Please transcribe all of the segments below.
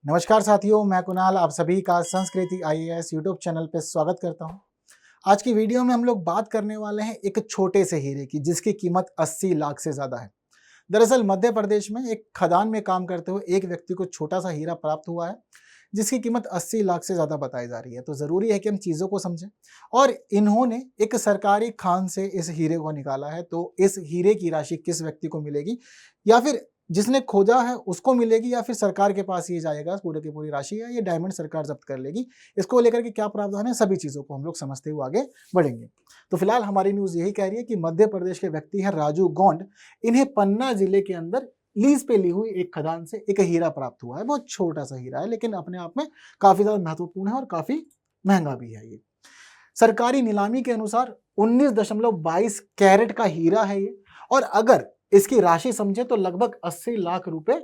नमस्कार साथियों, मैं कुणाल आप सभी का संस्कृति आईएएस यूट्यूब चैनल पे स्वागत करता हूं। आज की वीडियो में हम लोग बात करने वाले हैं एक छोटे से हीरे की जिसकी कीमत 80 लाख से ज्यादा है। दरअसल मध्य प्रदेश में एक खदान में काम करते हुए एक व्यक्ति को छोटा सा हीरा प्राप्त हुआ है जिसकी कीमत 80 लाख से ज्यादा बताई जा रही है। तो जरूरी है कि हम चीजों को समझें और इन्होंने एक सरकारी खान से इस हीरे को निकाला है। तो इस हीरे की राशि किस व्यक्ति को मिलेगी, या फिर जिसने खोजा है उसको मिलेगी, या फिर सरकार के पास ये जाएगा पूरे की पूरी राशि, या ये डायमंड सरकार जब्त कर लेगी, इसको लेकर के क्या प्रावधान है, सभी चीजों को हम लोग समझते हुए आगे बढ़ेंगे। तो फिलहाल हमारी न्यूज यही कह रही है कि मध्य प्रदेश के व्यक्ति हैं राजू गोंड। इन्हें पन्ना जिले के अंदर लीज पे ली हुई एक खदान से एक हीरा प्राप्त हुआ है। बहुत छोटा सा हीरा है लेकिन अपने आप में काफी ज्यादा महत्वपूर्ण है और काफी महंगा भी है। ये सरकारी नीलामी के अनुसार 19.22 कैरेट का हीरा है ये, और अगर इसकी राशि समझे तो लगभग 80 लाख रुपए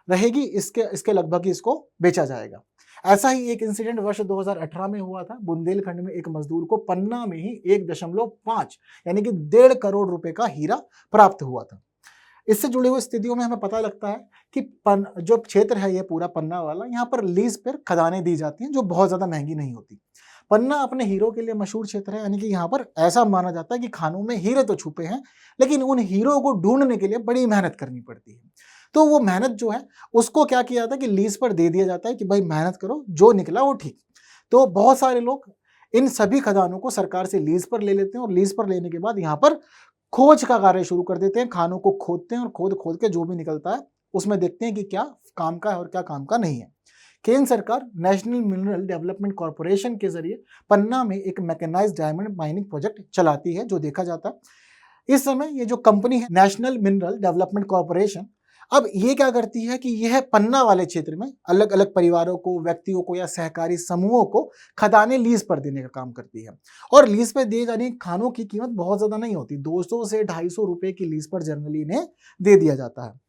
रहेगी। इसके इसके लगभग ही इसको बेचा जाएगा। ऐसा ही एक इंसिडेंट वर्ष 2018 में हुआ था। बुंदेलखंड में एक मजदूर को पन्ना में ही 1.5 यानी कि 1.5 करोड़ रुपए का हीरा प्राप्त हुआ था। इससे जुड़ी हुई स्थितियों में हमें पता लगता है कि जो क्षेत्र है ये पूरा पन्ना वाला, यहाँ पर लीज पर खदानें दी जाती हैं जो बहुत ज्यादा महंगी नहीं होती। पन्ना अपने हीरो के लिए मशहूर क्षेत्र है, यानी कि यहाँ पर ऐसा माना जाता है कि खानों में हीरे तो छुपे हैं लेकिन उन हीरो को ढूंढने के लिए बड़ी मेहनत करनी पड़ती है। तो वो मेहनत जो है उसको क्या किया जाता है कि लीज पर दे दिया जाता है कि भाई मेहनत करो, जो निकला वो ठीक। तो बहुत सारे लोग इन सभी खदानों को सरकार से लीज पर ले लेते हैं और लीज पर लेने के बाद यहाँ पर खोज का कार्य शुरू कर देते हैं। खानों को खोदते हैं और खोद खोद के जो भी निकलता है उसमें देखते हैं कि क्या काम का है और क्या काम का नहीं है। केंद्र सरकार नेशनल मिनरल डेवलपमेंट कॉर्पोरेशन के जरिए पन्ना में एक मैकेनाइज्ड डायमंड माइनिंग प्रोजेक्ट चलाती है जो देखा जाता है। इस समय ये जो कंपनी है नेशनल मिनरल डेवलपमेंट कॉर्पोरेशन, अब ये क्या करती है कि यह पन्ना वाले क्षेत्र में अलग अलग परिवारों को, व्यक्तियों को या सहकारी समूहों को खदानें लीज पर देने का काम करती है। और लीज पर दिए जाने खानों की कीमत बहुत ज्यादा नहीं होती, 200 से 250 रुपए की लीज पर जनरली इन्हें दे दिया जाता है।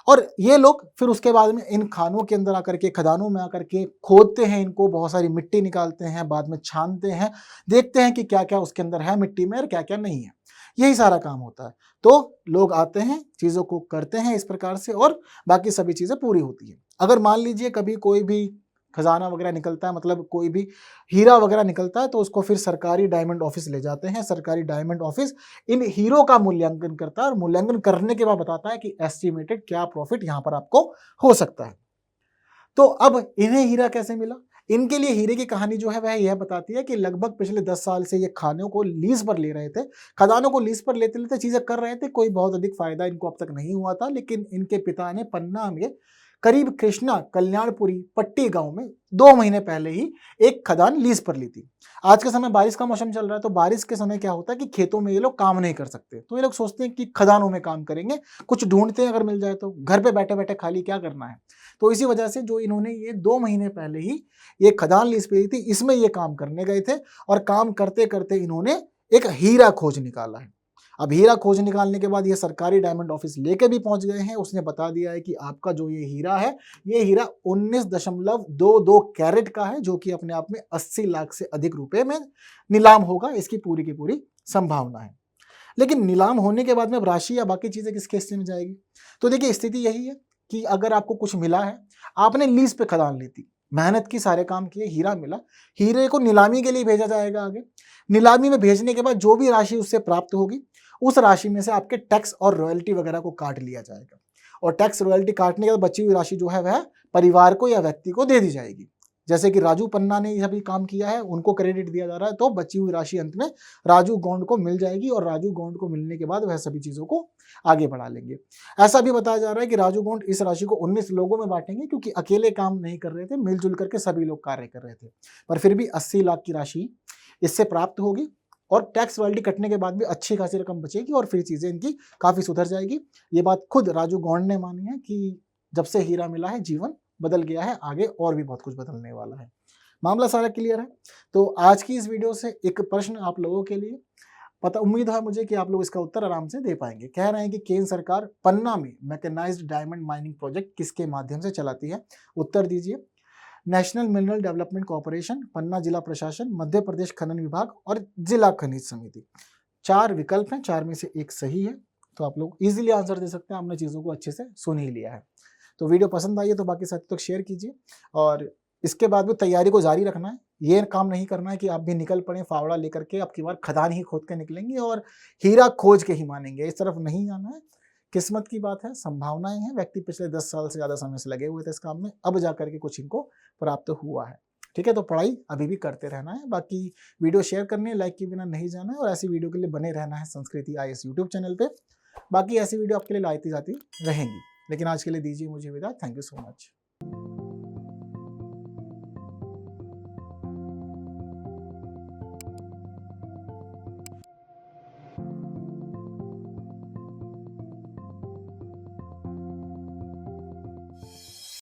और ये लोग फिर उसके बाद में इन खानों के अंदर आकर के, खदानों में आकर के खोदते हैं इनको, बहुत सारी मिट्टी निकालते हैं, बाद में छानते हैं, देखते हैं कि क्या क्या उसके अंदर है मिट्टी में और क्या क्या नहीं है। यही सारा काम होता है। तो लोग आते हैं, चीजों को करते हैं इस प्रकार से और बाकी सभी चीजें पूरी होती है। अगर मान लीजिए कभी कोई भी खजाना वगैरह निकलता है, मतलब कोई भी हीरा वगैरह निकलता है, तो उसको फिर सरकारी डायमंड ऑफिस ले जाते हैं। सरकारी डायमंड ऑफिस इन हीरो का मूल्यांकन करता है और मूल्यांकन करने के बाद बताता है कि एस्टिमेटेड क्या प्रॉफिट यहां पर आपको हो सकता है। तो अब इन्हें हीरा कैसे मिला? इनके लिए हीरे की कहानी जो है वह यह बताती है कि लगभग पिछले 10 साल से ये खानों को लीज पर ले रहे थे। खदानों को लीज पर लेते लेते चीजें कर रहे थे, कोई बहुत अधिक फायदा इनको अब तक नहीं हुआ था। लेकिन इनके पिता ने पन्ना में करीब कृष्णा कल्याणपुरी पट्टी गांव में 2 महीने पहले ही एक खदान लीज पर ली थी। आज के समय बारिश का मौसम चल रहा है, तो बारिश के समय क्या होता है कि खेतों में ये लोग काम नहीं कर सकते, तो ये लोग सोचते हैं कि खदानों में काम करेंगे, कुछ ढूंढते हैं, अगर मिल जाए तो। घर पे बैठे बैठे खाली क्या करना है। तो इसी वजह से जो इन्होंने ये 2 महीने पहले ही ये खदान लीज पे ली थी, इसमें ये काम करने गए थे और काम करते करते इन्होंने एक हीरा खोज निकाला है। अब हीरा खोज निकालने के बाद ये सरकारी डायमंड ऑफिस लेके भी पहुंच गए हैं। उसने बता दिया है कि आपका जो ये हीरा है, ये हीरा 19.22 कैरेट का है, जो कि अपने आप में 80 लाख से अधिक रुपए में नीलाम होगा, इसकी पूरी की पूरी संभावना है। लेकिन नीलाम होने के बाद में अब राशि या बाकी चीजें किसके हिस्से में जाएगी? तो देखिए स्थिति यही है कि अगर आपको कुछ मिला है, आपने लीज पे खदान ली थी, मेहनत की, सारे काम किए, हीरा मिला, हीरे को नीलामी के लिए भेजा जाएगा आगे। नीलामी में भेजने के बाद जो भी राशि उससे प्राप्त होगी, उस राशि में से आपके टैक्स और रॉयल्टी वगैरह को काट लिया जाएगा। और टैक्स रॉयल्टी काटने के बाद बची हुई राशि जो है वह परिवार को या व्यक्ति को दे दी जाएगी। जैसे कि राजू पन्ना ने यह भी काम किया है, उनको क्रेडिट दिया जा रहा है, तो बची हुई राशि अंत में राजू गोंड को मिल जाएगी और राजू गोंड को मिलने के बाद वह सभी चीजों को आगे बढ़ा लेंगे। ऐसा भी बताया जा रहा है कि राजू गोंड इस राशि को 19 लोगों में बांटेंगे, क्योंकि अकेले काम नहीं कर रहे थे, मिलजुल करके सभी लोग कार्य कर रहे थे। पर फिर भी 80 लाख की राशि इससे प्राप्त होगी और टैक्स रॉयल्टी कटने के बाद भी अच्छी खासी रकम बचेगी और फिर चीजें इनकी काफी सुधर जाएगी। ये बात खुद राजू गोंड ने मानी है कि जब से हीरा मिला है जीवन बदल गया है, आगे और भी बहुत कुछ बदलने वाला है। मामला सारा क्लियर है। तो आज की इस वीडियो से एक प्रश्न आप लोगों के लिए, पता उम्मीद है मुझे कि आप लोग इसका उत्तर आराम से दे पाएंगे। कह रहे हैं कि केंद्र सरकार पन्ना में मैकेनाइज्ड डायमंड माइनिंग प्रोजेक्ट किसके माध्यम से चलाती है? उत्तर दीजिए। नेशनल मिनरल डेवलपमेंट कॉर्पोरेशन, पन्ना जिला प्रशासन, मध्य प्रदेश खनन विभाग और जिला खनिज समिति। 4 विकल्प हैं, 4 में से एक सही है। तो आप लोग इजीली आंसर दे सकते हैं, हमने चीजों को अच्छे से सुन ही लिया है। तो वीडियो पसंद आई है तो बाकी साथियों तक शेयर कीजिए, और इसके बाद भी तैयारी को जारी रखना है। ये काम नहीं करना है कि आप भी निकल पड़े फावड़ा लेकर के, अब की बार खदान ही खोद के निकलेंगे और हीरा खोज के ही मानेंगे, इस तरफ नहीं आना है। किस्मत की बात है, संभावनाएं हैं, व्यक्ति पिछले 10 साल से ज़्यादा समय से लगे हुए थे इस काम में, अब जाकर के कुछ इनको प्राप्त हुआ है। ठीक है, तो पढ़ाई अभी भी करते रहना है। बाकी वीडियो शेयर करनी है, लाइक के बिना नहीं जाना है, और ऐसी वीडियो के लिए बने रहना है संस्कृति IAS यूट्यूब चैनल पे। बाकी ऐसी वीडियो आपके लिए लाती जाती रहेंगी, लेकिन आज के लिए दीजिए मुझे विदा। Thank you so much.